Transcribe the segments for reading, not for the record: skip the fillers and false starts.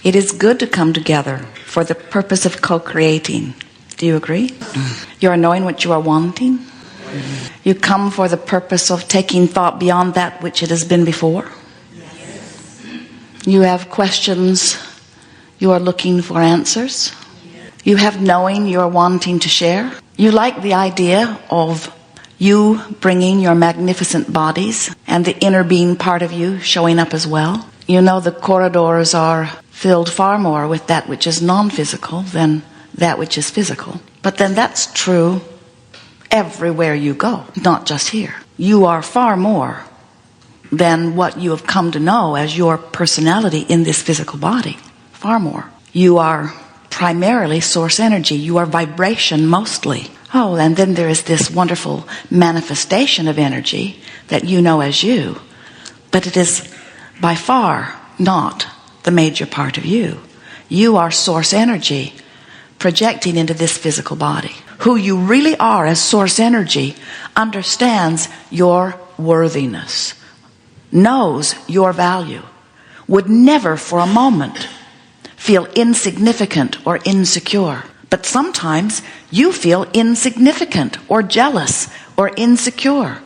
It is good to come together for the purpose of co-creating. Do you agree? You are knowing what you are wanting. You come for the purpose of taking thought beyond that which it has been before. You have questions. You are looking for answers. You have knowing you are wanting to share. You like the idea of you bringing your magnificent bodies and the inner being part of you showing up as well. You know the corridors are filled far more with that which is non-physical than that which is physical. But then that's true everywhere you go, not just here. You are far more than what you have come to know as your personality in this physical body. Far more. You are primarily source energy. You are vibration mostly. Oh, and then there is this wonderful manifestation of energy that you know as you. But it is by far not the major part of you. You are source energy projecting into this physical body. Who you really are as source energy understands your worthiness, knows your value, would never for a moment feel insignificant or insecure. But sometimes you feel insignificant or jealous or insecure.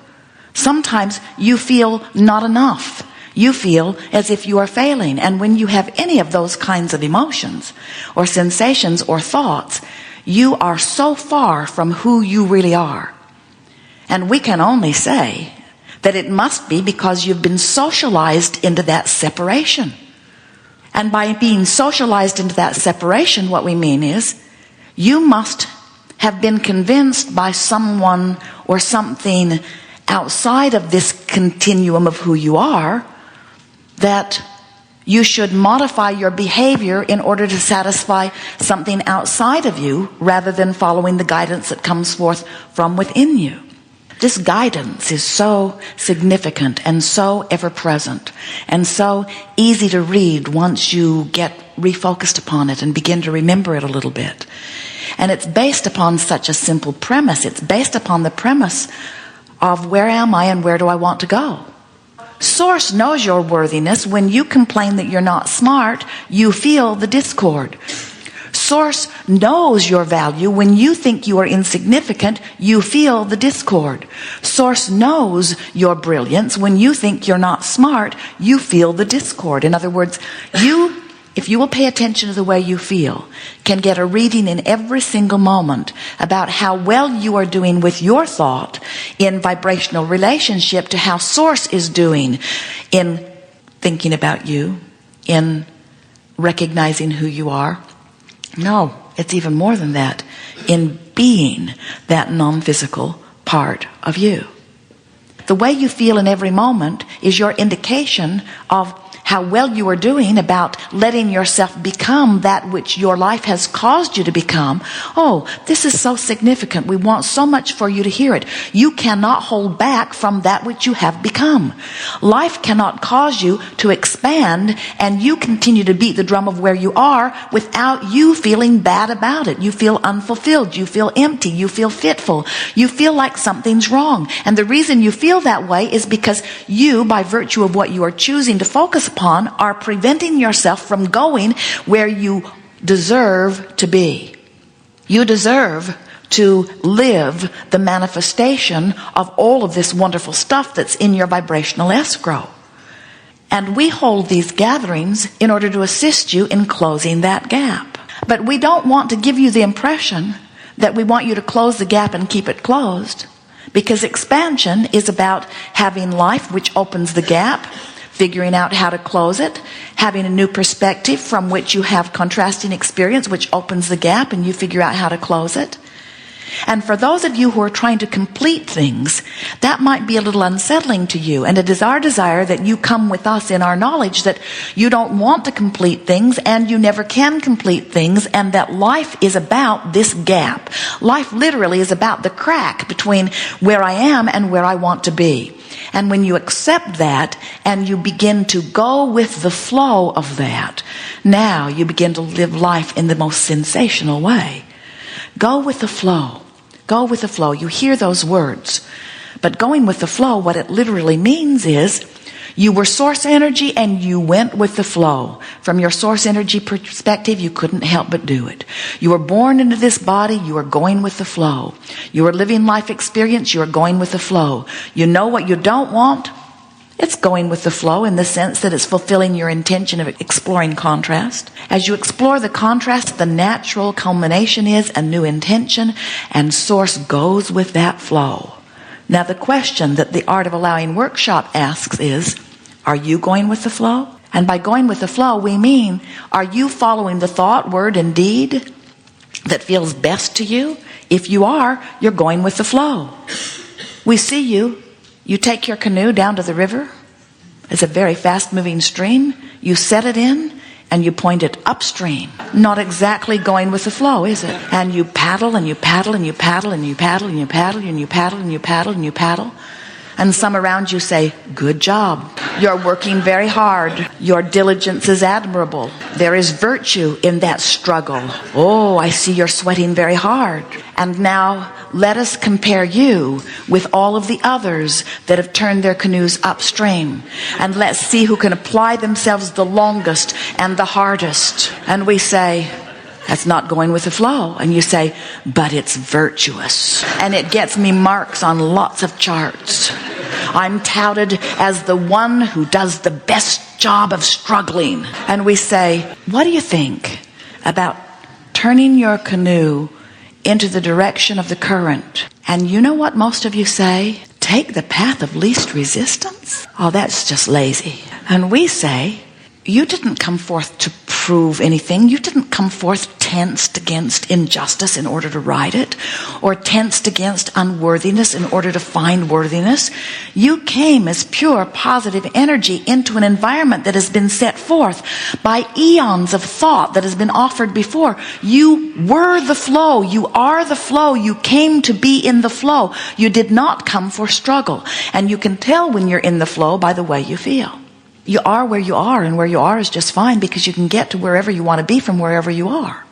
Sometimes you feel not enough. You feel as if you are failing. And when you have any of those kinds of emotions or sensations or thoughts, you are so far from who you really are. And we can only say that it must be because you've been socialized into that separation. And by being socialized into that separation, what we mean is you must have been convinced by someone or something outside of this continuum of who you are that you should modify your behavior in order to satisfy something outside of you rather than following the guidance that comes forth from within you. This guidance is so significant and so ever-present and so easy to read once you get refocused upon it and begin to remember it a little bit. And it's based upon such a simple premise. It's based upon the premise of where am I and where do I want to go? Source knows your worthiness. When you complain that you're not smart, you feel the discord. Source knows your value. When you think you are insignificant, you feel the discord. Source knows your brilliance. When you think you're not smart, you feel the discord. In other words, you, if you will pay attention to the way you feel, can get a reading in every single moment about how well you are doing with your thought in vibrational relationship to how Source is doing in thinking about you, in recognizing who you are. No, it's even more than that. In being that non-physical part of you. The way you feel in every moment is your indication of how well you are doing about letting yourself become that which your life has caused you to become. Oh, this is so significant. We want so much for you to hear it. You cannot hold back from that which you have become. Life cannot cause you to expand and you continue to beat the drum of where you are without you feeling bad about it. You feel unfulfilled. You feel empty. You feel fitful. You feel like something's wrong. And the reason you feel that way is because you, by virtue of what you are choosing to focus upon, are preventing yourself from going where you deserve to be. You deserve to live the manifestation of all of this wonderful stuff that's in your vibrational escrow. And we hold these gatherings in order to assist you in closing that gap. But we don't want to give you the impression that we want you to close the gap and keep it closed, because expansion is about having life which opens the gap, figuring out how to close it, having a new perspective from which you have contrasting experience which opens the gap and you figure out how to close it. And for those of you who are trying to complete things, that might be a little unsettling to you. And it is our desire that you come with us in our knowledge that you don't want to complete things and you never can complete things, and that life is about this gap. Life literally is about the crack between where I am and where I want to be. And when you accept that and you begin to go with the flow of that, now you begin to live life in the most sensational way. Go with the flow. Go with the flow. You hear those words. But going with the flow, what it literally means is You were source energy and you went with the flow. From your source energy perspective, you couldn't help but do it. You were born into this body, you are going with the flow. You are living life experience, you are going with the flow. You know what you don't want? It's going with the flow in the sense that it's fulfilling your intention of exploring contrast. As you explore the contrast, the natural culmination is a new intention, and source goes with that flow. Now the question that the Art of Allowing workshop asks is, are you going with the flow? And by going with the flow, we mean, are you following the thought, word, and deed that feels best to you? If you are, you're going with the flow. We see you. You take your canoe down to the river. It's a very fast-moving stream. You set it in, and you point it upstream. Not exactly going with the flow, is it? And you paddle, and you paddle, and you paddle, and you paddle, and you paddle, and you paddle, and you paddle, and you paddle. And some around you say, good job. You're working very hard. Your diligence is admirable. There is virtue in that struggle. Oh, I see you're sweating very hard. And now let us compare you with all of the others that have turned their canoes upstream. And let's see who can apply themselves the longest and the hardest. And we say, that's not going with the flow. And you say, but it's virtuous. And it gets me marks on lots of charts. I'm touted as the one who does the best job of struggling. And we say, what do you think about turning your canoe into the direction of the current? And you know what most of you say? Take the path of least resistance? Oh, that's just lazy. And we say, you didn't come forth to prove anything. You didn't come forth tensed against injustice in order to right it, or tensed against unworthiness in order to find worthiness. You came as pure positive energy into an environment that has been set forth by eons of thought that has been offered before. You were the flow. You are the flow. You came to be in the flow. You did not come for struggle. And you can tell when you're in the flow by the way you feel. You are where you are, and where you are is just fine, because you can get to wherever you want to be from wherever you are.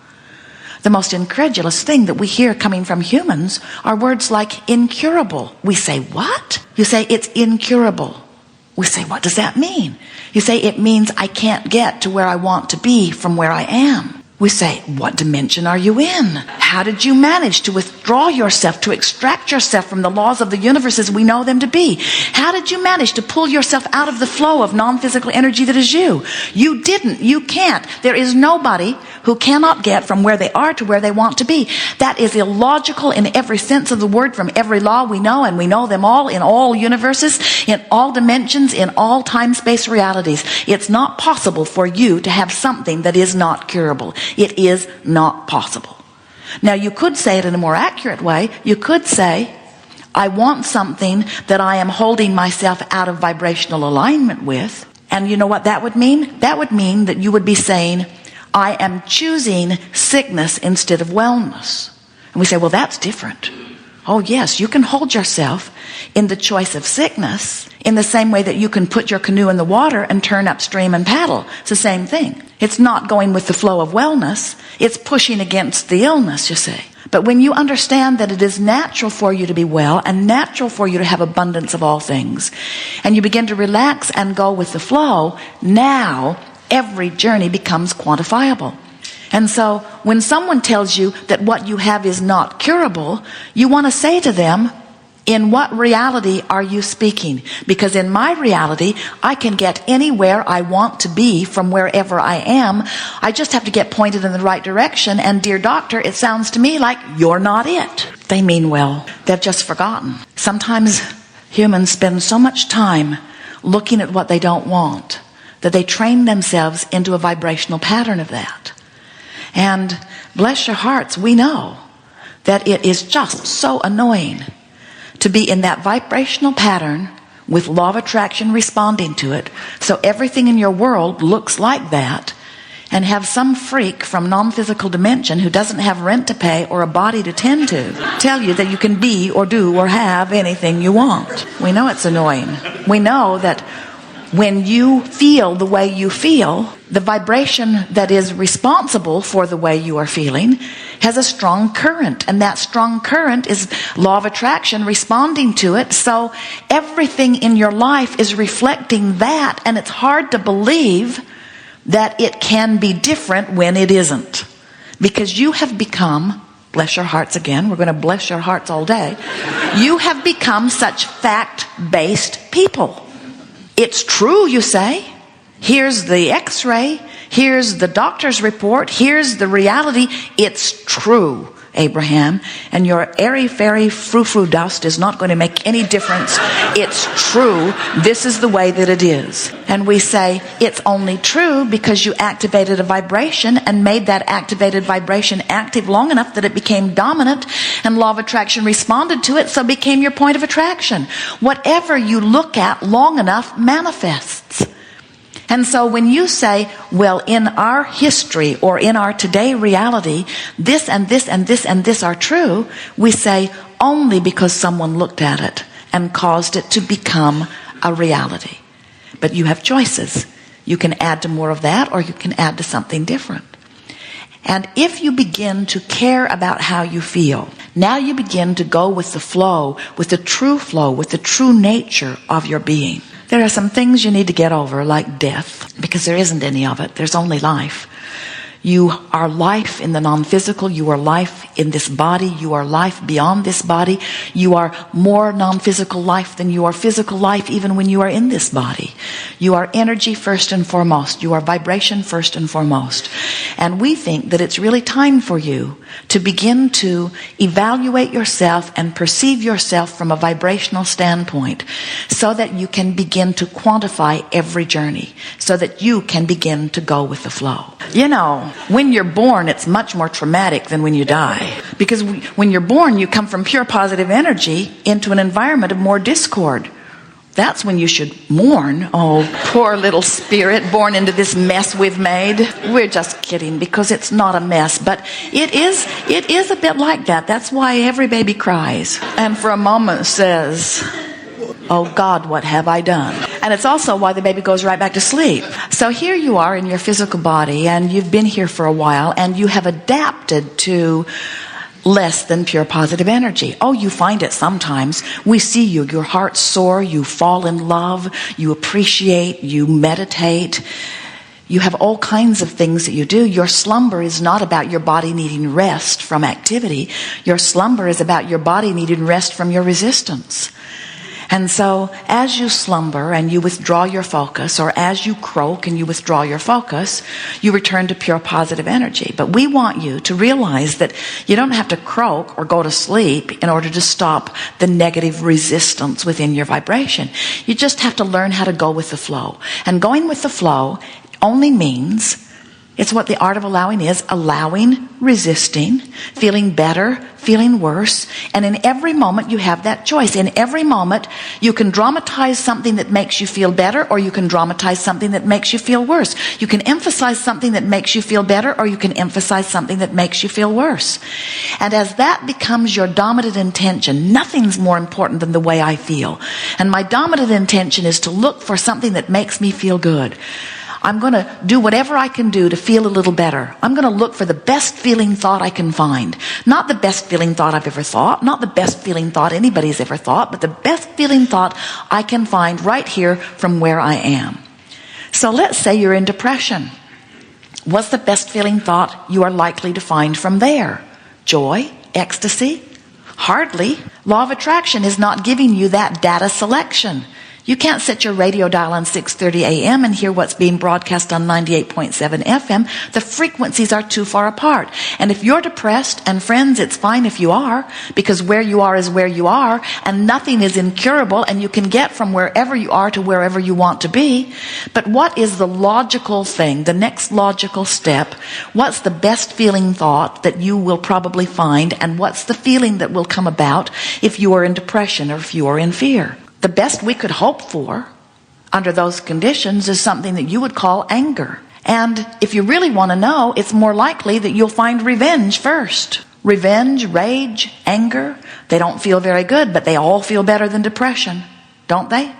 The most incredulous thing that we hear coming from humans are words like incurable. We say, what? You say, it's incurable. We say, what does that mean? You say, it means I can't get to where I want to be from where I am. We say, what dimension are you in? How did you manage to withdraw yourself, to extract yourself from the laws of the universe as we know them to be? How did you manage to pull yourself out of the flow of non-physical energy that is you? You didn't. You can't. There is nobody who cannot get from where they are to where they want to be. That is illogical in every sense of the word, from every law we know, and we know them all in all universes, in all dimensions, in all time-space realities. It's not possible for you to have something that is not curable. It is not possible. Now, you could say it in a more accurate way. You could say, I want something that I am holding myself out of vibrational alignment with. And you know what that would mean? That would mean that you would be saying, I am choosing sickness instead of wellness. And we say, well, that's different. Oh, yes, you can hold yourself in the choice of sickness in the same way that you can put your canoe in the water and turn upstream and paddle. It's the same thing. It's not going with the flow of wellness. It's pushing against the illness, you see. But when you understand that it is natural for you to be well and natural for you to have abundance of all things, and you begin to relax and go with the flow, now every journey becomes quantifiable. And so when someone tells you that what you have is not curable, you want to say to them, in what reality are you speaking? Because in my reality, I can get anywhere I want to be from wherever I am. I just have to get pointed in the right direction. And dear doctor, it sounds to me like you're not it. They mean well. They've just forgotten. Sometimes humans spend so much time looking at what they don't want that they train themselves into a vibrational pattern of that. And bless your hearts, we know that it is just so annoying to be in that vibrational pattern with law of attraction responding to it. So everything in your world looks like that, and have some freak from non-physical dimension who doesn't have rent to pay or a body to tend to tell you that you can be or do or have anything you want. We know it's annoying. We know that When you feel the way you feel, the vibration that is responsible for the way you are feeling has a strong current, and that strong current is law of attraction responding to it. So everything in your life is reflecting that, and it's hard to believe that it can be different when it isn't, because you have become, bless your hearts again, we're going to bless your hearts all day, you have become such fact-based people. It's true, you say. Here's the x-ray. Here's the doctor's report. Here's the reality. It's true, Abraham. And your airy-fairy frou-frou dust is not going to make any difference. It's true. This is the way that it is. And we say, it's only true because you activated a vibration and made that activated vibration active long enough that it became dominant, and law of attraction responded to it, so it became your point of attraction. Whatever you look at long enough manifests. And so when you say, well, in our history or in our today reality, this and this and this and this are true, we say only because someone looked at it and caused it to become a reality. But you have choices. You can add to more of that, or you can add to something different. And if you begin to care about how you feel, now you begin to go with the flow, with the true nature of your being. There are some things you need to get over, like death, because there isn't any of it. There's only life. You are life in the non-physical. You are life in this body. You are life beyond this body. You are more non-physical life than you are physical life, even when you are in this body. You are energy first and foremost. You are vibration first and foremost. And we think that it's really time for you to begin to evaluate yourself and perceive yourself from a vibrational standpoint, so that you can begin to quantify every journey, so that you can begin to go with the flow. You know, when you're born, it's much more traumatic than when you die. Because when you're born, you come from pure positive energy into an environment of more discord. That's when you should mourn. Oh, poor little spirit born into this mess we've made. We're just kidding, because it's not a mess, but it is a bit like that. That's why every baby cries and for a moment says, oh God, what have I done? And it's also why the baby goes right back to sleep. So here you are in your physical body, and you've been here for a while, and you have adapted to less than pure positive energy. Oh, you find it sometimes. We see you, your heart soar, you fall in love, you appreciate, you meditate. You have all kinds of things that you do. Your slumber is not about your body needing rest from activity. Your slumber is about your body needing rest from your resistance. And so as you slumber and you withdraw your focus, or as you croak and you withdraw your focus, you return to pure positive energy. But we want you to realize that you don't have to croak or go to sleep in order to stop the negative resistance within your vibration. You just have to learn how to go with the flow. And going with the flow only means, it's what the art of allowing is: allowing, resisting, feeling better, feeling worse. And in every moment you have that choice. In every moment you can dramatize something that makes you feel better, or you can dramatize something that makes you feel worse. You can emphasize something that makes you feel better, or you can emphasize something that makes you feel worse. And as that becomes your dominant intention, nothing's more important than the way I feel. And my dominant intention is to look for something that makes me feel good. I'm going to do whatever I can do to feel a little better. I'm going to look for the best feeling thought I can find. Not the best feeling thought I've ever thought, not the best feeling thought anybody's ever thought, but the best feeling thought I can find right here from where I am. So let's say you're in depression. What's the best feeling thought you are likely to find from there? Joy? Ecstasy? Hardly. Law of attraction is not giving you that data selection. You can't set your radio dial on 6:30 a.m. and hear what's being broadcast on 98.7 FM. The frequencies are too far apart. And if you're depressed, and friends, it's fine if you are, because where you are is where you are, and nothing is incurable, and you can get from wherever you are to wherever you want to be. But what is the logical thing, the next logical step? What's the best feeling thought that you will probably find, and what's the feeling that will come about if you are in depression or if you are in fear? The best we could hope for under those conditions is something that you would call anger. And if you really want to know, it's more likely that you'll find revenge first. Revenge, rage, anger, they don't feel very good, but they all feel better than depression, don't they?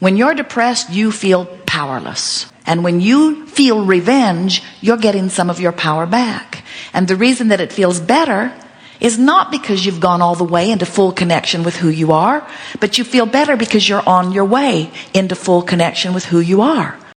When you're depressed, you feel powerless. And when you feel revenge, you're getting some of your power back. And the reason that it feels better is not because you've gone all the way into full connection with who you are, but you feel better because you're on your way into full connection with who you are.